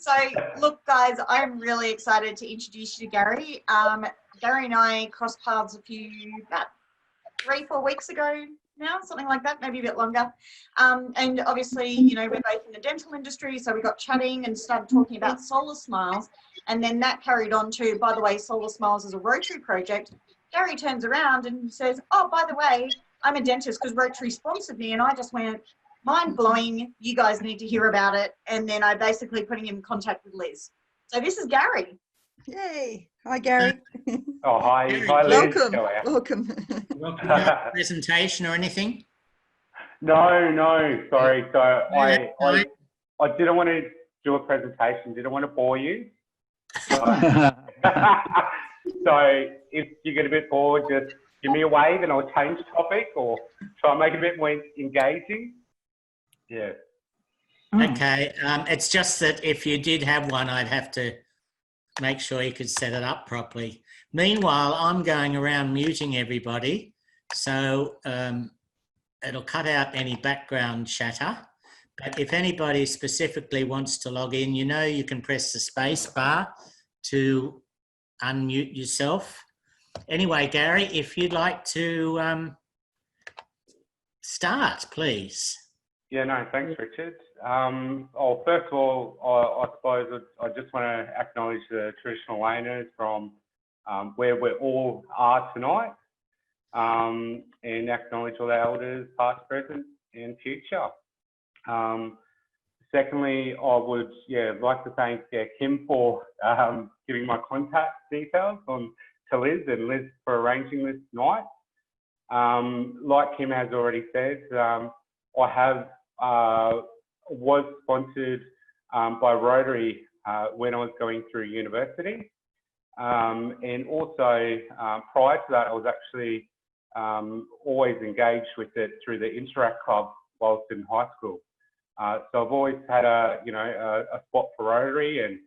So, look, guys, I'm really excited to introduce you to Gary. Gary and I crossed paths about 3-4 weeks ago now, something like that, maybe a bit longer. And obviously, you know, we're both in the dental industry, so we got chatting and started talking about Solar Smiles. And then that carried on to, by the way, Solar Smiles is a Rotary project. Gary turns around and says, oh, by the way, I'm a dentist because Rotary sponsored me. And I just went, mind blowing, you guys need to hear about it. And then I basically put him in contact with Liz. So this is Gary. Yay. Hi, Gary. Oh, hi. Gary, Hi, Liz. Welcome. welcome to our presentation or anything? No, sorry. So No, I didn't want to do a presentation, didn't want to bore you. So, so if you get a bit bored, just give me a wave and I'll change topic or try and make it a bit more engaging. Yeah. Okay, it's just that if you did have one, I'd have to make sure you could set it up properly. Meanwhile, I'm going around muting everybody, so it'll cut out any background chatter. But if anybody specifically wants to log in, you know, you can press the space bar to unmute yourself. Anyway, Gary, if you'd like to start, please. Yeah, no, thanks, Richard. First of all, I suppose I just want to acknowledge the traditional owners from where we all are tonight, and acknowledge all the elders, past, present, and future. Secondly, I would like to thank Kim for giving my contact details to Liz, and Liz for arranging this tonight. Like Kim has already said, I was sponsored by Rotary when I was going through university, and also prior to that, I was actually always engaged with it through the Interact Club whilst in high school. So I've always had a spot for Rotary and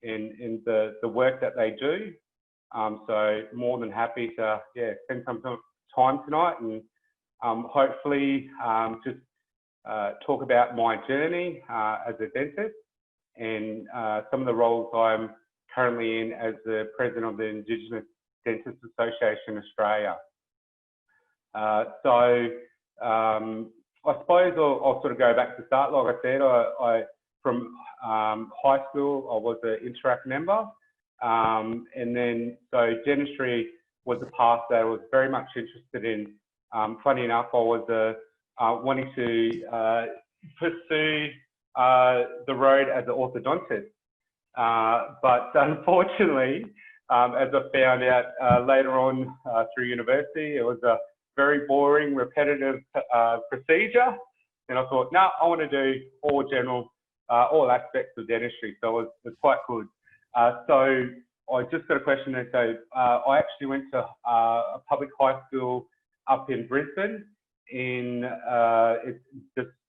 in the work that they do. So more than happy to spend some time tonight and hopefully just talk about my journey as a dentist and some of the roles I'm currently in as the president of the Indigenous Dentists Association Australia. I suppose I'll sort of go back to start. Like I said, from high school, I was an Interact member. And then, so dentistry was a path that I was very much interested in. Funny enough, I was wanting to pursue the road as an orthodontist. But unfortunately, as I found out later on through university, it was a very boring, repetitive procedure. And I thought, no, I want to do all general, all aspects of dentistry. So it was quite good. So I just got a question there. So I actually went to a public high school up in Brisbane. The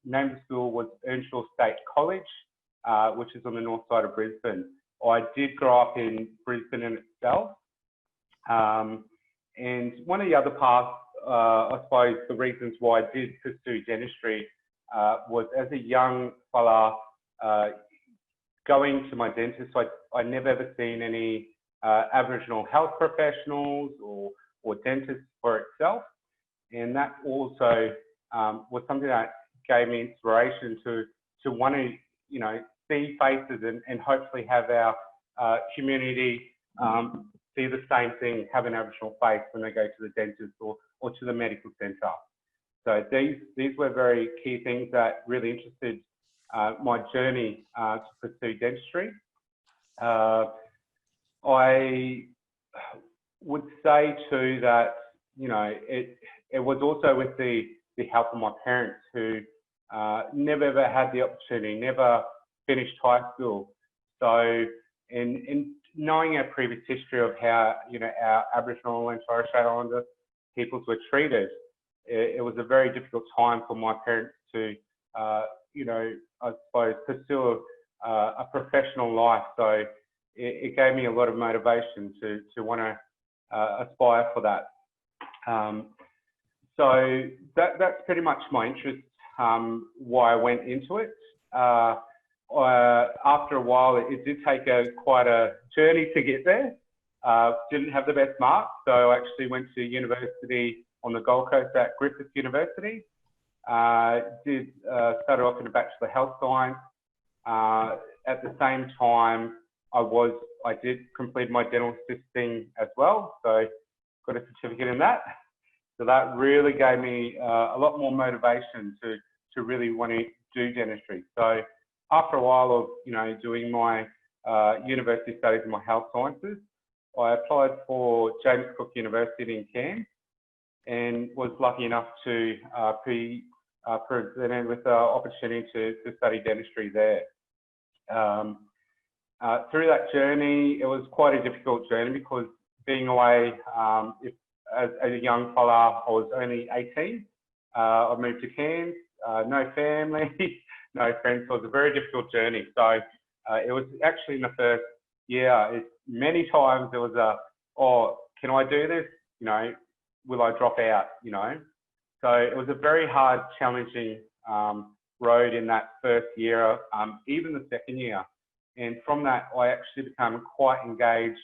name of the school was Earnshaw State College, which is on the north side of Brisbane. I did grow up in Brisbane in itself. And one of the other paths, I suppose the reasons why I did pursue dentistry was as a young fella going to my dentist. I never ever seen any Aboriginal health professionals or dentists for itself. And that also was something that gave me inspiration to want to, you know, see faces and hopefully have our community see the same thing, have an Aboriginal face when they go to the dentist or to the medical centre. So these were very key things that really interested my journey to pursue dentistry. I would say too that, you know, it was also with the help of my parents who never ever had the opportunity, never finished high school. So in knowing our previous history of how, you know, our Aboriginal and Torres Strait Islander peoples were treated, it was a very difficult time for my parents to, you know, I suppose pursue a professional life. So it gave me a lot of motivation to want to aspire for that. So that's pretty much my interest, why I went into it. after a while, it did take quite a journey to get there. Didn't have the best marks, so I actually went to university on the Gold Coast at Griffith University. Started off in a Bachelor of Health Science. At the same time, I did complete my dental assisting as well, so got a certificate in that. So that really gave me a lot more motivation to really want to do dentistry. So after a while of doing my university studies in my health sciences, I applied for James Cook University in Cairns and was lucky enough to be presented with the opportunity to study dentistry there. Through that journey, it was quite a difficult journey because being away, as a young fella, I was only 18. I moved to Cairns, no family, no friends, so it was a very difficult journey. So it was actually in the first year, many times there was oh, can I do this? Will I drop out? So it was a very hard, challenging road in that first year, even the second year. And from that, I actually became quite engaged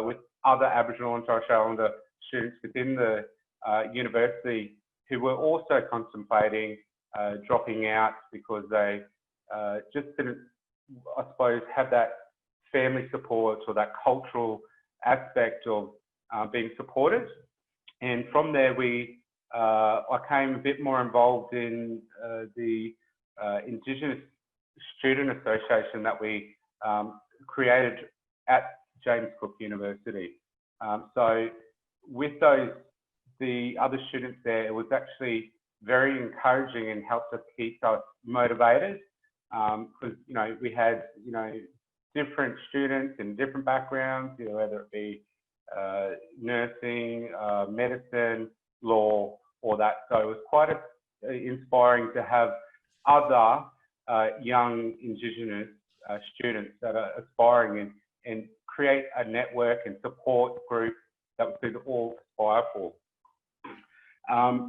with other Aboriginal and Torres Strait Islander students within the university who were also contemplating dropping out because they just didn't, I suppose, have that family support or that cultural aspect of being supported. And from there, I came a bit more involved in the Indigenous Student Association that we created at James Cook University. So with the other students there, it was actually very encouraging and helped us keep us motivated because, we had, different students in different backgrounds, whether it be nursing, medicine, law, or that. So it was quite inspiring to have other young Indigenous students that are aspiring and create a network and support group that we could all aspire for.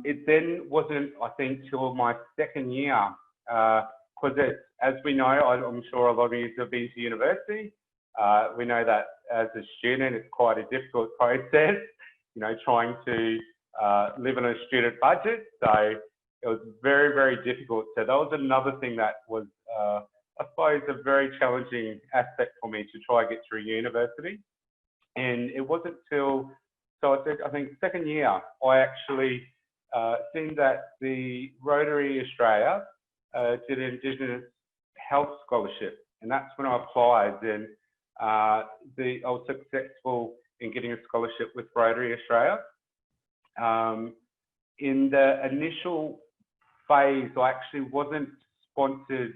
It then wasn't, I think, till my second year, because as we know, I'm sure a lot of you have been to university. We know that as a student, it's quite a difficult process, trying to live on a student budget. So it was very, very difficult. So that was another thing that was, I suppose, a very challenging aspect for me to try to get through university. And it wasn't till, I think second year, I actually seen that the Rotary Australia did an Indigenous Health Scholarship. And that's when I applied. And I was successful in getting a scholarship with Rotary Australia. In the initial phase, I actually wasn't sponsored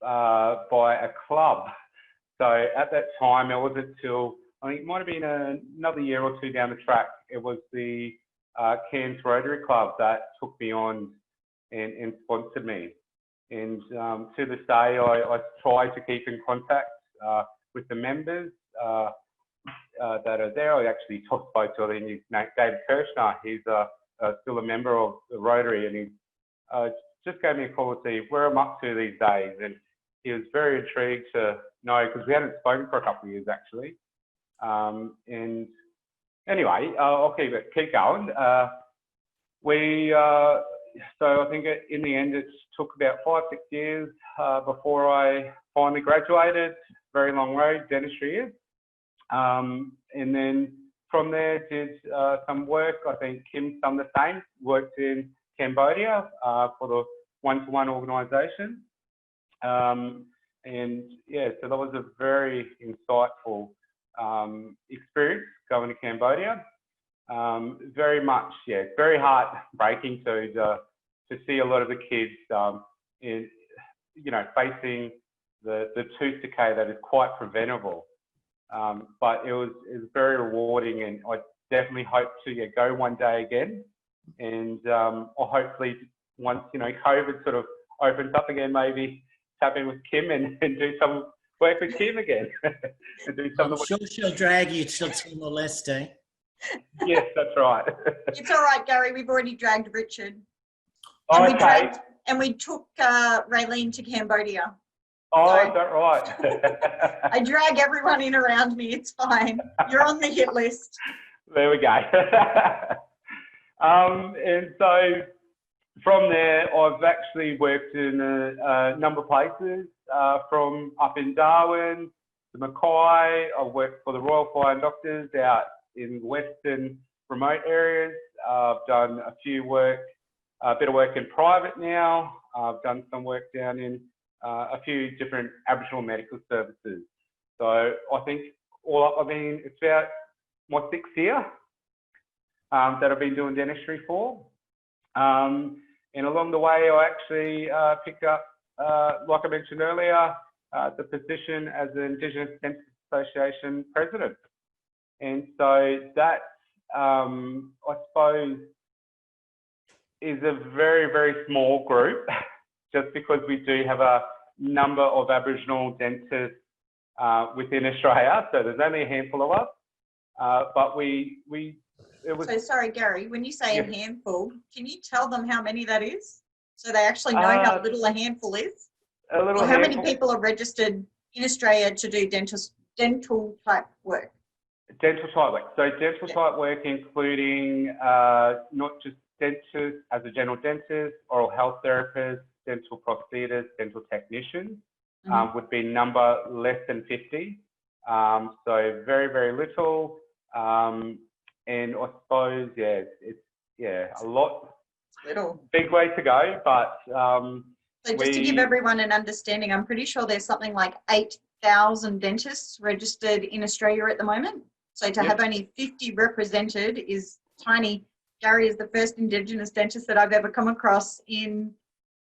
by a club. So at that time, it wasn't till, I think it might have been another year or two down the track, it was the Cairns Rotary Club that took me on and sponsored me. And to this day, I try to keep in contact with the members that are there. I actually spoke to him, David Kirshner. He's still a member of the Rotary, and he just gave me a call to see where I'm up to these days. And he was very intrigued to know, because we hadn't spoken for a couple of years actually. And anyway, I'll keep going. So I think in the end, it took about 5-6 years before I finally graduated. Very long road, dentistry is. And then from there, did some work. I think Kim's done the same, worked in Cambodia for the one-to-one organisation. And yeah, so that was a very insightful experience going to Cambodia. Very much, yeah, very heartbreaking to see a lot of the kids facing the tooth decay that is quite preventable. But it was very rewarding, and I definitely hope to go one day again. And or hopefully once COVID sort of opens up again, maybe tap in with Kim and do some work with Kim again. And do some I'm sure she'll drag you to Timor-Leste. Yes, that's right. It's all right, Gary. We've already dragged Richard. Oh, And okay. we took Raylene to Cambodia. Oh, So is that right? I drag everyone in around me. It's fine. You're on the hit list. There we go. And so from there, I've actually worked in a number of places, from up in Darwin to Mackay. I've worked for the Royal Flying Doctors out in western remote areas. I've done a bit of work in private now. I've done some work down in a few different Aboriginal Medical Services. So I think it's about my 6th year that I've been doing dentistry for. And along the way, I actually picked up, like I mentioned earlier, the position as the Indigenous Dentist Association President. And so that, I suppose, is a very, very small group, just because we do have a number of Aboriginal dentists within Australia. So there's only a handful of us, but it was. So sorry, Gary, when you say Yeah. a handful, can you tell them how many that is? So they actually know how little a handful is? A little Or how many handful. people are registered in Australia to do dental type work? Dental type work. So dental Yeah. type work, including not just dentists as a general dentist, oral health therapists, dental prosthetists, dental technicians, would be number less than 50. So very, very little. And I suppose, a lot. Little. Big way to go, but So just to give everyone an understanding, I'm pretty sure there's something like 8,000 dentists registered in Australia at the moment. So to have only 50 represented is tiny. Gary is the first Indigenous dentist that I've ever come across in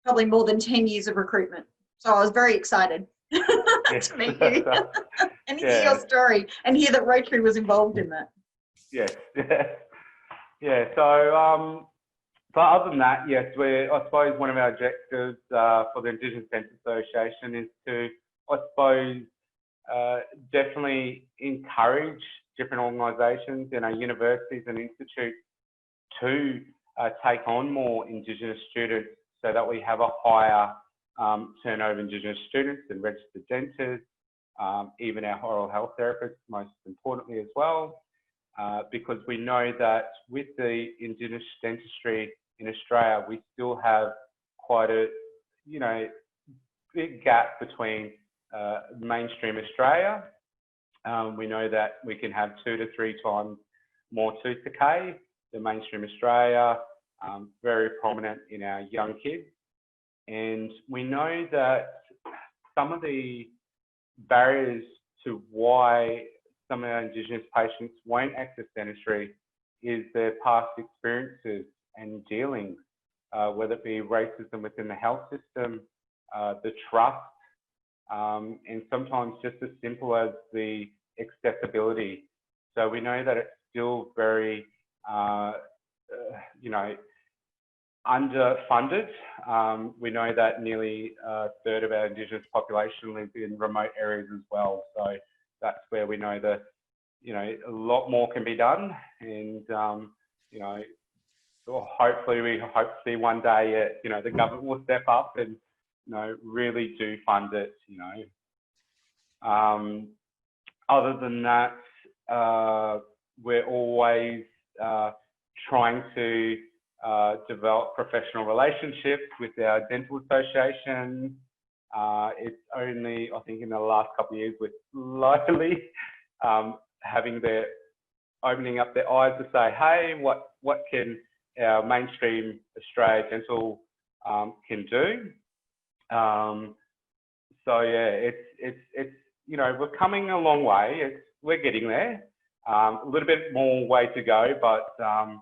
probably more than 10 years of recruitment. So I was very excited to meet you and hear your story and hear that Rotary was involved in that. Yes. Yeah. So, but other than that, yes, I suppose one of our objectives for the Indigenous Dentist Association is to, I suppose, definitely encourage different organisations and our universities and institutes to take on more Indigenous students, so that we have a higher turnover of Indigenous students and registered dentists, even our oral health therapists, most importantly as well, because we know that with the Indigenous dentistry in Australia, we still have quite a, big gap between mainstream Australia. We know that we can have 2 to 3 times more tooth decay than mainstream Australia, very prominent in our young kids. And we know that some of the barriers to why some of our Indigenous patients won't access dentistry is their past experiences and dealings, whether it be racism within the health system, the trust, and sometimes just as simple as the accessibility. So we know that it's still very, underfunded. We know that nearly a third of our Indigenous population live in remote areas as well. So that's where we know that, a lot more can be done. And, hopefully we hope to see one day, the government will step up and, really do fund it, Other than that, we're always trying to develop professional relationships with our dental associations. It's only, I think, in the last couple of years, we're slowly opening up their eyes to say, hey, what can our mainstream Australia dental can do? So yeah, it's we're coming a long way. We're getting there. A little bit more way to go, but I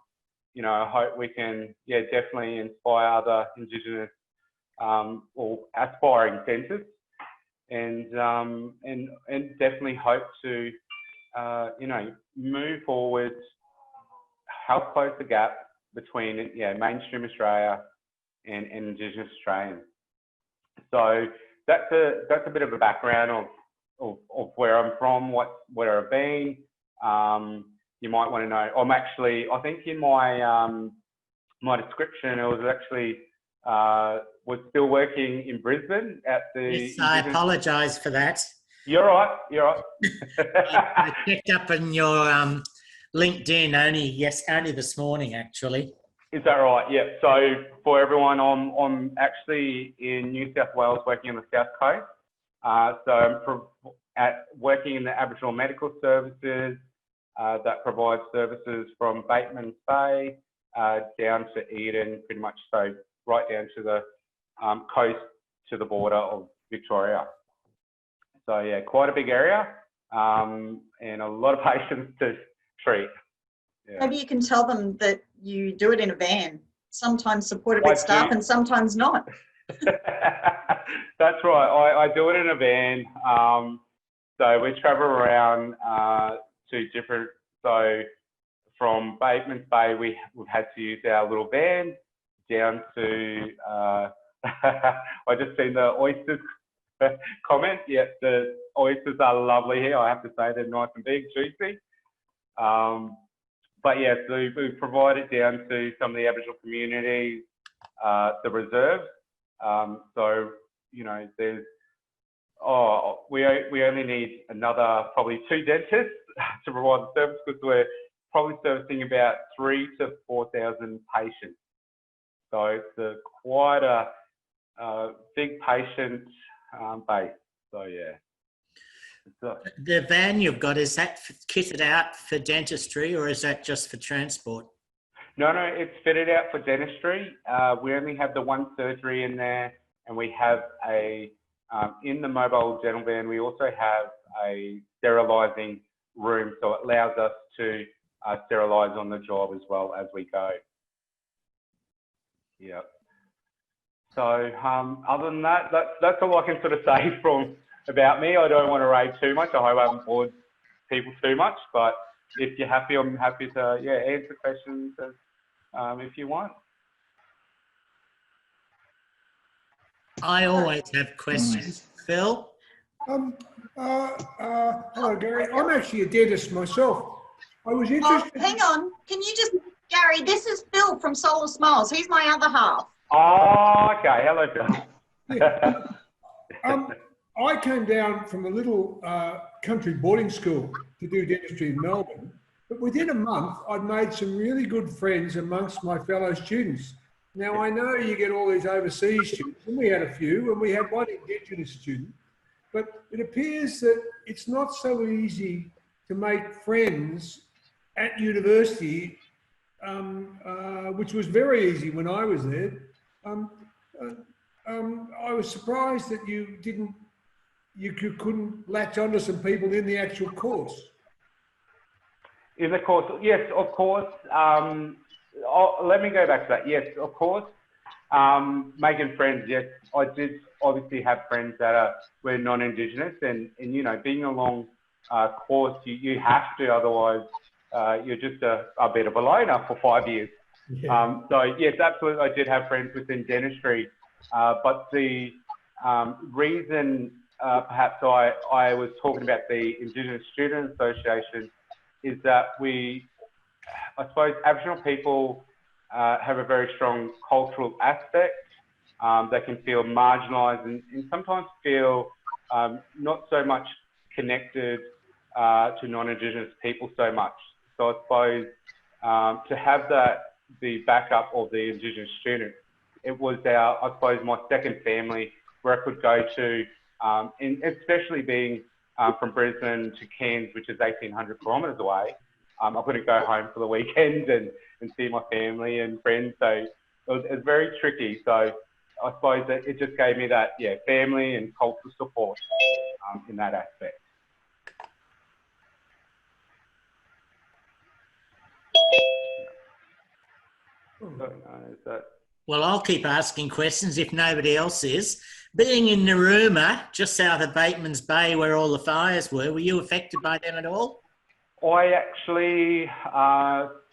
hope we can, definitely inspire other Indigenous or aspiring dentists, and definitely hope to, move forward, help close the gap between, mainstream Australia and Indigenous Australians. So that's a bit of a background of where I'm from, where I've been. You might want to know, I think in my my description, it was actually was still working in Brisbane at the. Yes, I apologise for that. You're right. You're right. I checked up on your LinkedIn only this morning, actually. Is that right? Yeah. So for everyone, I'm actually in New South Wales, working on the South Coast. So I'm working in the Aboriginal Medical Services that provides services from Bateman's Bay down to Eden, pretty much, so right down to the coast to the border of Victoria. So yeah, quite a big area and a lot of patients to treat. Yeah. Maybe you can tell them that you do it in a van, sometimes supported with staff and sometimes not. That's right. I do it in a van. So we travel around to different, so from Bateman's Bay, we've had to use our little van down to, I just seen the oysters comment. Yeah, the oysters are lovely here. I have to say they're nice and big, juicy. But yeah, so we provide it down to some of the Aboriginal communities, the reserves. So, you know, we only need another probably 2 dentists to provide the service, because we're probably servicing about 3,000 to 4,000 patients. So it's quite a big patient base. So yeah. The van you've got, is that kitted out for dentistry, or is that just for transport? No, it's fitted out for dentistry. We only have the one surgery in there, and we have in the mobile dental van, we also have a sterilising room, so it allows us to sterilise on the job as well as we go. Yeah. So other than that, that's all I can sort of say about me. I don't want to rave too much. I hope I haven't bored people too much, but if you're happy, I'm happy to answer questions if you want. I always have questions. Phil? Hello, Gary. I'm actually a dentist myself. I was interested. Oh, hang on. Can you just, Gary, this is Phil from Solar Smiles. He's my other half. Oh, okay. Hello, Phil. Yeah. I came down from a little country boarding school to do dentistry in Melbourne, but within a month, I'd made some really good friends amongst my fellow students. Now, I know you get all these overseas students, and we had a few, and we had one Indigenous student, but it appears that it's not so easy to make friends at university, which was very easy when I was there. I was surprised that you couldn't latch onto some people in the actual course. In the course, yes, of course. Let me go back to that. Yes, of course. Making friends, yes. I did obviously have friends that were non-Indigenous, and you know, being a long course, you have to, otherwise you're just a bit of a loner for 5 years. Yeah. So yes, absolutely, I did have friends within dentistry, but the reason perhaps I was talking about the Indigenous Student Association is that I suppose Aboriginal people have a very strong cultural aspect. They can feel marginalised and sometimes feel not so much connected to non-Indigenous people so much. So I suppose to have the backup of the Indigenous students, it was I suppose my second family where I could go to, especially being from Brisbane to Cairns, which is 1,800 kilometres away. I couldn't go home for the weekend and see my family and friends. So it was very tricky. So I suppose that it just gave me that, family and cultural support in that aspect. Well, I'll keep asking questions if nobody else is. Being in Narooma, just south of Bateman's Bay, where all the fires were you affected by them at all? I actually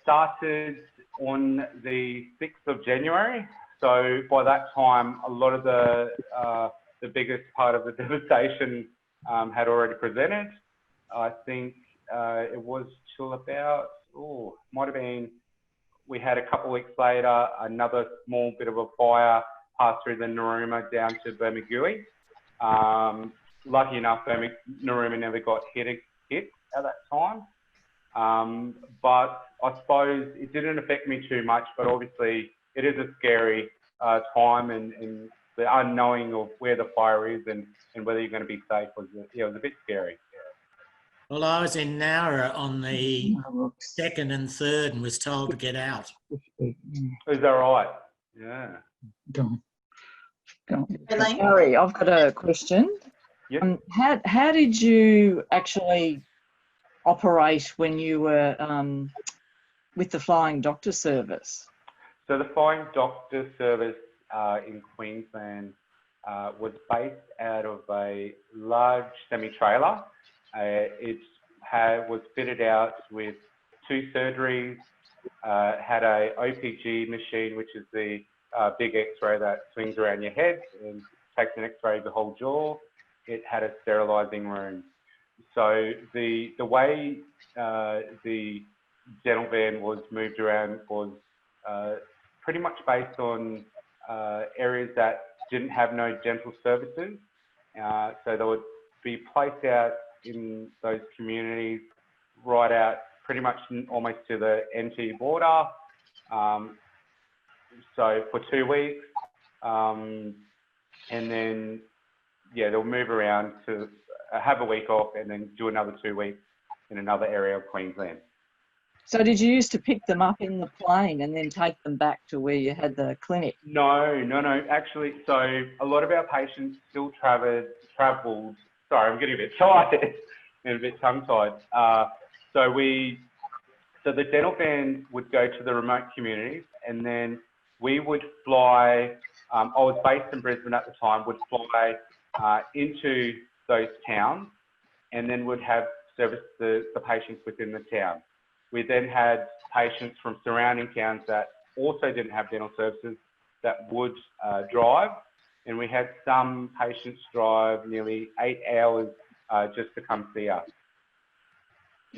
started on the 6th of January. So by that time, a lot of the biggest part of the devastation had already presented. I think it was till about, might have been, we had a couple of weeks later, another small bit of a fire pass through the Narooma down to Bermagui. Lucky enough, Narooma never got hit at that time. But I suppose it didn't affect me too much, but obviously it is a scary time, and the unknowing of where the fire is and whether you're going to be safe was a bit scary. Well, I was in Nowra on the 2nd and 3rd and was told to get out. Is that right? Yeah. Go on. Elaine? Gary, I've got a question. Yep. How did you actually operate when you were with the Flying Doctor Service? So the Flying Doctor Service in Queensland was based out of a large semi-trailer. It was fitted out with 2 surgeries, had a OPG machine, which is the big X-ray that swings around your head and takes an X-ray of the whole jaw. It had a sterilising room. So the way the dental van was moved around was pretty much based on areas that didn't have no dental services. So they would be placed out in those communities right out pretty much almost to the NT border. So for 2 weeks, and then they'll move around to have a week off and then do another 2 weeks in another area of Queensland. So did you used to pick them up in the plane and then take them back to where you had the clinic? No. Actually, so a lot of our patients still travelled. Sorry, I'm getting a bit tired and a bit tongue-tied. So the dental van would go to the remote communities, and then we would fly. I was based in Brisbane at the time. Would fly into those towns, and then would have service the patients within the town. We then had patients from surrounding towns that also didn't have dental services that would drive, and we had some patients drive nearly 8 hours just to come see us.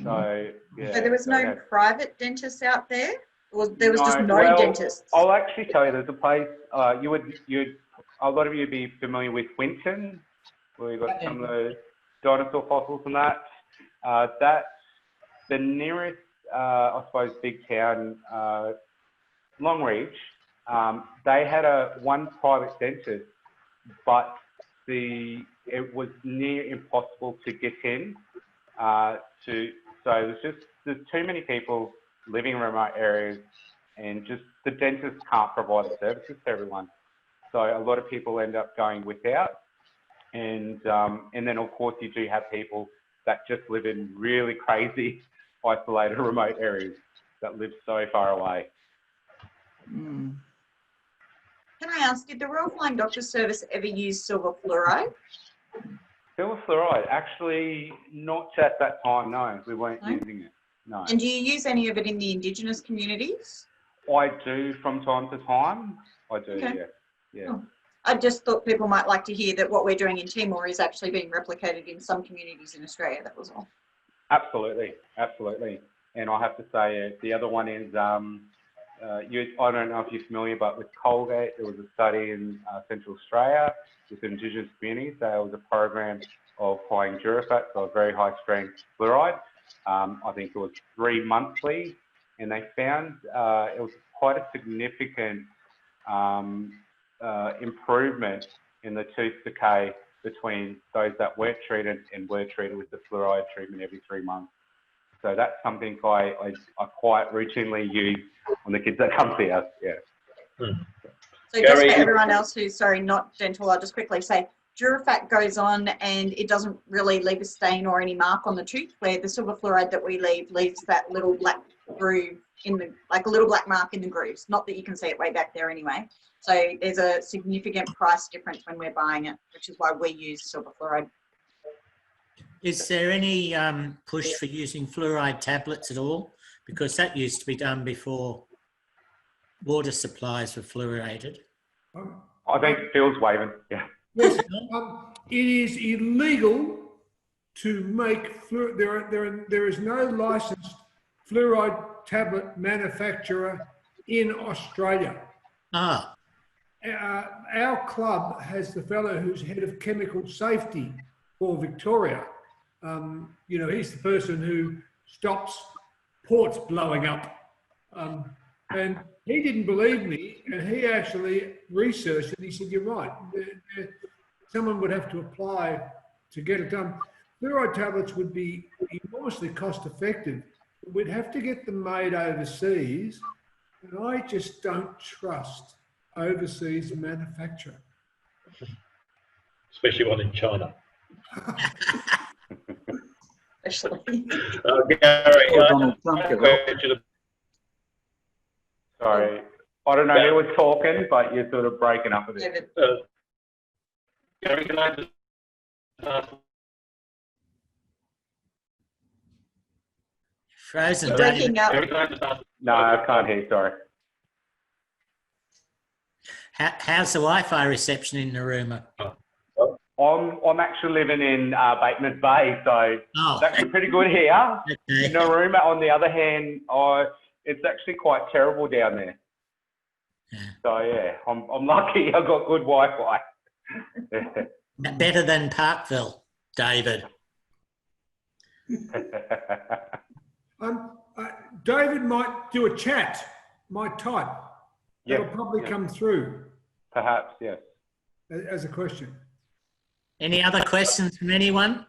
So, So there was no private dentists out there? Or there was just no dentists? I'll actually tell you, there's a place, a lot of you would be familiar with Winton, where we've got some of the dinosaur fossils and that. The nearest, I suppose, big town, Longreach, they had one private dentist, but it was near impossible to get in. So there's too many people living in remote areas, and just the dentists can't provide the services to everyone. So a lot of people end up going without, and then of course you do have people that just live in really crazy, isolated, remote areas that live so far away. Can I ask, did the Royal Flying Doctor Service ever use silver fluoride? Silver fluoride, actually not at that time, no. We weren't using it, no. And do you use any of it in the Indigenous communities? I do from time to time. I do, Okay. yeah. Oh. I just thought people might like to hear that what we're doing in Timor is actually being replicated in some communities in Australia, that was all. Absolutely. And I have to say, the other one is, I don't know if you're familiar, but with Colgate, there was a study in Central Australia with Indigenous communities. There was a program of applying Durafat, so a very high strength fluoride. I think it was 3 monthly, and they found it was quite a significant improvement in the tooth decay between those that weren't treated and were treated with the fluoride treatment every 3 months. So that's something I quite routinely use on the kids that come see us, yeah. So just for everyone else who's, not dental, I'll just quickly say, Durafat goes on and it doesn't really leave a stain or any mark on the tooth, where the silver fluoride that we leaves that little black groove like a little black mark in the grooves. Not that you can see it way back there anyway. So there's a significant price difference when we're buying it, which is why we use silver fluoride. Is there any push for using fluoride tablets at all? Because that used to be done before water supplies were fluoridated. I think Phil's waving, yeah. Yes, it is illegal to make there is no licensed fluoride tablet manufacturer in Australia. Ah. our club has the fellow who's head of chemical safety for Victoria. You know, he's the person who stops ports blowing up. And he didn't believe me, and he actually researched it. He said, "You're right. Someone would have to apply to get it done." Fluoride tablets would be enormously cost effective. We'd have to get them made overseas, and I just don't trust overseas manufacture. Especially one in China. Especially. Gary, Donald Trump could help. Sorry, I don't know who was talking, but you're sort of breaking up a bit. Gary, can I just ask? Frozen, Breaking David. up. Gary, can I just ask? No, I can't hear. Sorry. How's the Wi-Fi reception in Narooma? I'm actually living in Bateman's Bay, so Oh, it's actually pretty good here. okay. Narooma, on the other hand, it's actually quite terrible down there. Yeah. So yeah, I'm lucky. I've got good Wi-Fi. Better than Parkville, David. David might do a chat, might type. Yeah, That'll probably yeah. come through Perhaps, yes. as a question. Any other questions from anyone?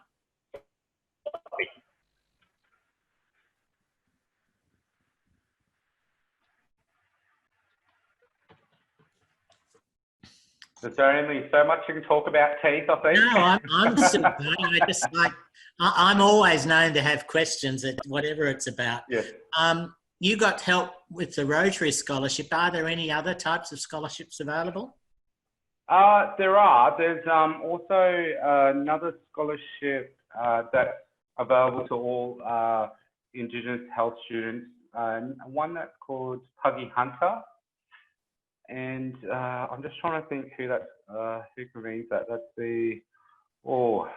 There's only so much you can talk about teeth, I think. No, I'm still going. I just like, I'm always known to have questions at whatever it's about. Yes. You got help with the Rotary Scholarship. Are there any other types of scholarships available? There are. There's also another scholarship that's available to all Indigenous health students. One that's called Puggy Hunter. And I'm just trying to think who convenes that. That's it's one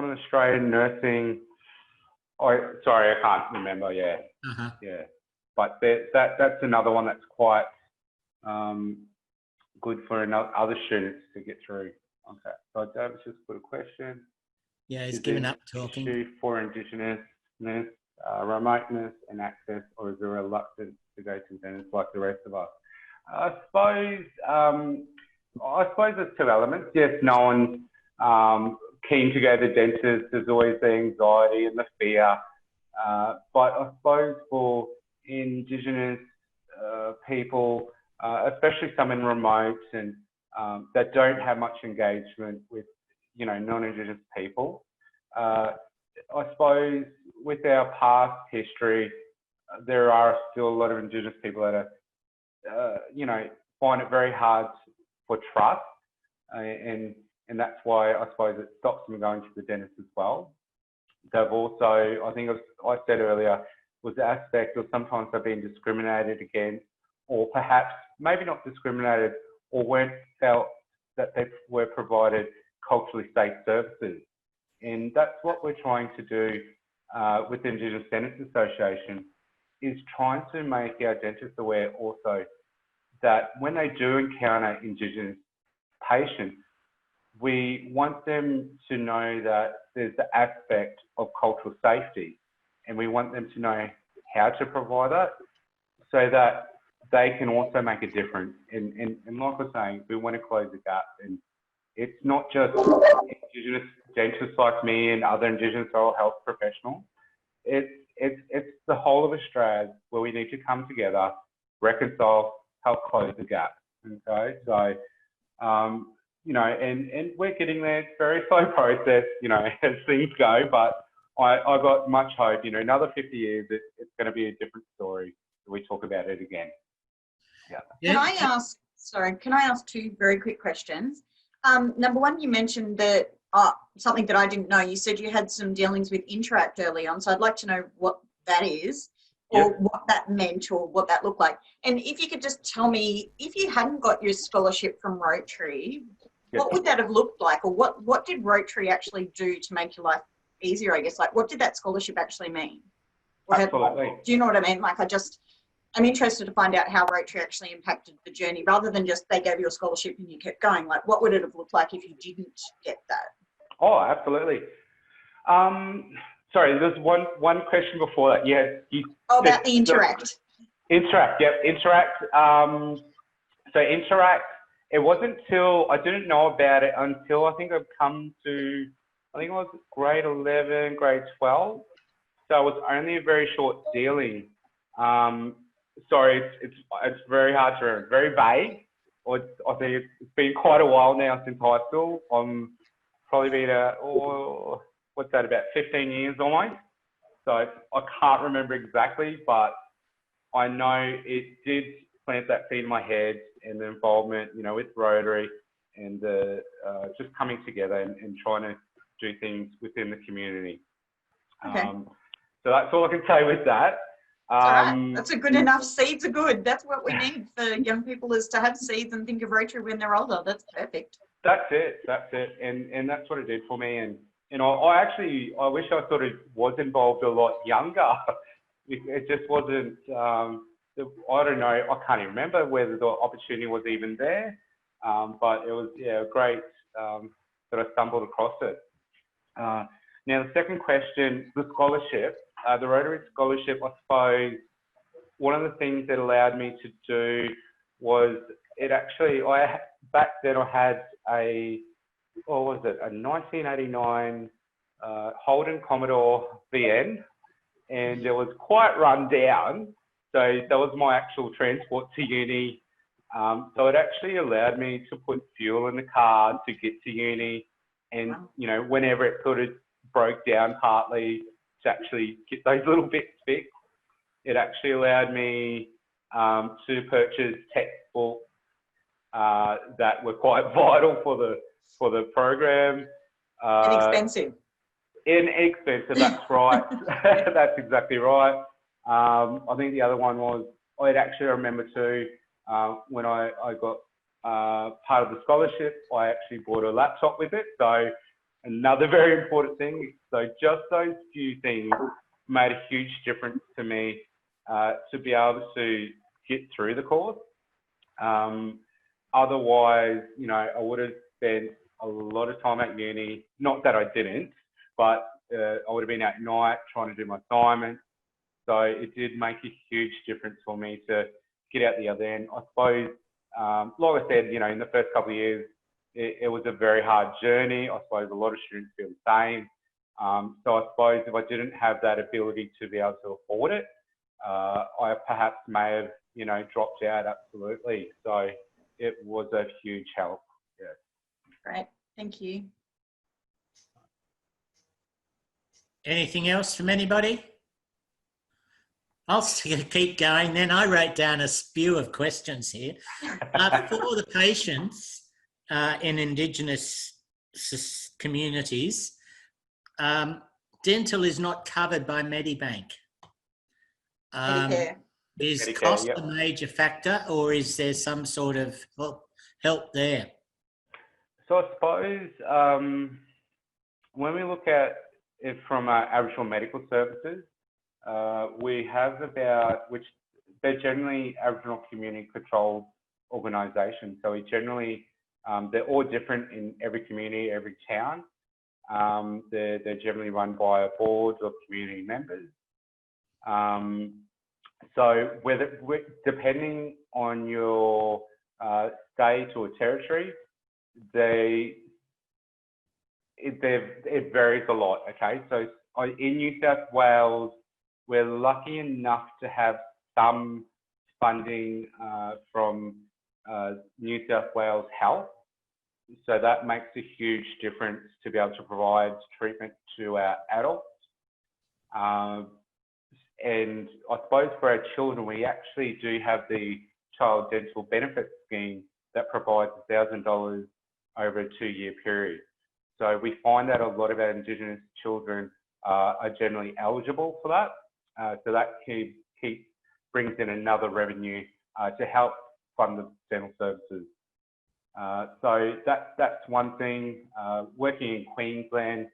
of the Australian nursing. Oh, sorry, I can't remember. Yeah, yeah. But that's another one that's quite good for other students to get through. Okay, so David's just put a question. Yeah, he's given up talking. Issue for Indigenousness, remoteness and access, or is there reluctance to go to dentists like the rest of us? I suppose there's two elements. Yes, no one's keen to go to the dentist. There's always the anxiety and the fear. But I suppose for Indigenous people, especially some in remote and that don't have much engagement with, non-Indigenous people, I suppose with our past history, there are still a lot of Indigenous people that are find it very hard for trust, and that's why I suppose it stops them going to the dentist as well. They've also, I think I said earlier, was the aspect of sometimes they're being discriminated against, or perhaps maybe not discriminated, or weren't felt that they were provided culturally safe services. And that's what we're trying to do with the Indigenous Dentists Association, is trying to make our dentists aware also that when they do encounter Indigenous patients, we want them to know that there's the aspect of cultural safety, and we want them to know how to provide that so that they can also make a difference. And like I was saying, we want to close the gap. And it's not just Indigenous dentists like me and other Indigenous oral health professionals. It's the whole of Australia where we need to come together, reconcile, help close the gap. Okay, so and we're getting there. It's a very slow process, as things go. But I got much hope. Another 50 years, it's going to be a different story. We talk about it again. Yeah. Can I ask two very quick questions? Number one, you mentioned that something that I didn't know. You said you had some dealings with Interact early on, so I'd like to know what that is, or what that meant, or what that looked like. And if you could just tell me, if you hadn't got your scholarship from Rotary, what would that have looked like, or what did Rotary actually do to make your life easier? I guess, like, what did that scholarship actually mean? Absolutely. Do you know what I mean? Like, I'm interested to find out how Rotary actually impacted the journey, rather than just they gave you a scholarship and you kept going. Like, what would it have looked like if you didn't get that? Oh, absolutely. Sorry, there's one question before that. Yeah. About the Interact. Interact, yep, Interact. So Interact, it wasn't till, I didn't know about it until I think I've come to, I think it was grade 11, grade 12. So it was only a very short dealing. Sorry, it's very hard to remember, very vague. I think it's been quite a while now since high school. I'm probably been what's that, about 15 years almost. So I can't remember exactly, but I know it did plant that seed in my head, and the involvement, you know, with Rotary and the just coming together and trying to do things within the community. Okay. So that's all I can say with that. That's a good enough. Seeds are good. That's what we need for young people, is to have seeds and think of Rotary when they're older. That's perfect. That's it. And that's what it did for me. And I wish I sort of was involved a lot younger. It just wasn't, I don't know, I can't even remember whether the opportunity was even there. But it was, yeah, great that I stumbled across it. Now, the second question, the scholarship, the Rotary Scholarship, I suppose, one of the things that allowed me to do was it actually, back then I had a 1989 Holden Commodore VN, and it was quite run down. So that was my actual transport to uni. So it actually allowed me to put fuel in the car to get to uni, and, you know, whenever it sort of broke down partly, to actually get those little bits fixed. It actually allowed me to purchase textbooks that were quite vital for the program. Inexpensive. Inexpensive, that's right. That's exactly right. I think the other one was, I'd actually remember too, when I got part of the scholarship, I actually bought a laptop with it. So another very important thing. So just those few things made a huge difference to me to be able to get through the course. Otherwise, you know, I would have spent a lot of time at uni. Not that I didn't, but I would have been at night trying to do my assignments. So it did make a huge difference for me to get out the other end. I suppose, like I said, you know, in the first couple of years, it was a very hard journey. I suppose a lot of students feel the same. So I suppose if I didn't have that ability to be able to afford it, I perhaps may have, you know, dropped out, absolutely. So it was a huge help. Yeah. Great, thank you. Anything else from anybody? I'll keep going then. I wrote down a spew of questions here. For the patients in Indigenous communities, dental is not covered by Medibank. Medicare. Is Medicare, cost yep. a major factor, or is there some sort of help there? So I suppose when we look at it from Aboriginal Medical Services, we have about, which they're generally Aboriginal community controlled organisations. So we generally, they're all different in every community, every town. They're generally run by boards of community members. So depending on your state or territory, it varies a lot, okay? So in New South Wales, we're lucky enough to have some funding from New South Wales Health. So that makes a huge difference to be able to provide treatment to our adults. And I suppose for our children, we actually do have the Child Dental Benefit Scheme that provides $1,000 over a 2-year period. So we find that a lot of our Indigenous children are generally eligible for that. So that brings in another revenue to help fund the dental services. So that's one thing. Working in Queensland,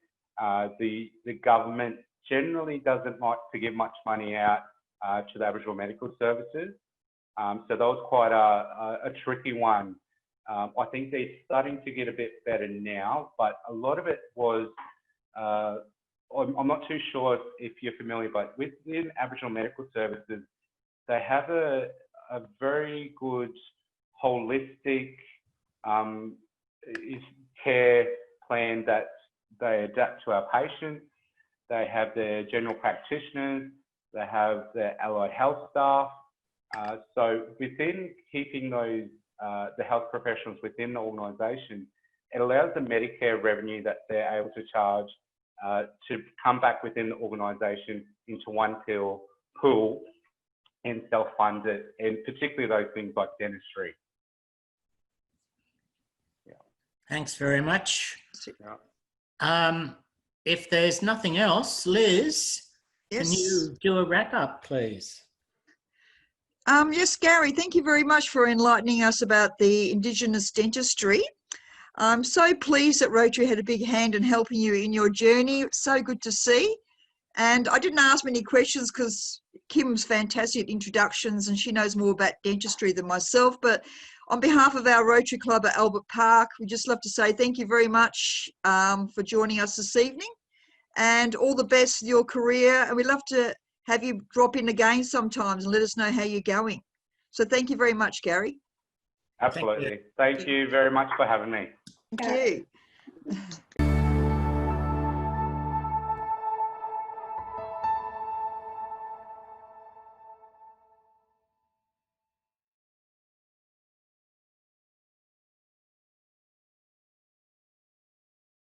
the government generally doesn't like to give much money out to the Aboriginal Medical Services. So that was quite a tricky one. I think they're starting to get a bit better now, but a lot of it was, I'm not too sure if you're familiar, but within Aboriginal Medical Services, they have a very good holistic care plan that they adapt to our patients. They have their general practitioners, they have their allied health staff. So within keeping those, the health professionals within the organisation, it allows the Medicare revenue that they're able to charge to come back within the organisation into one pool and self-fund it, and particularly those things like dentistry. Thanks very much. Yeah. If there's nothing else, Liz, Yes. can you do a wrap up, please? Yes, Gary, thank you very much for enlightening us about the Indigenous dentistry. I'm so pleased that Rotary had a big hand in helping you in your journey. It's so good to see. And I didn't ask many questions because Kim's fantastic at introductions and she knows more about dentistry than myself. But on behalf of our Rotary Club at Albert Park, we'd just love to say thank you very much for joining us this evening and all the best in your career. And we'd love to have you drop in again sometimes and let us know how you're going. So thank you very much, Gary. Absolutely. Thank you very much for having me. Thank you.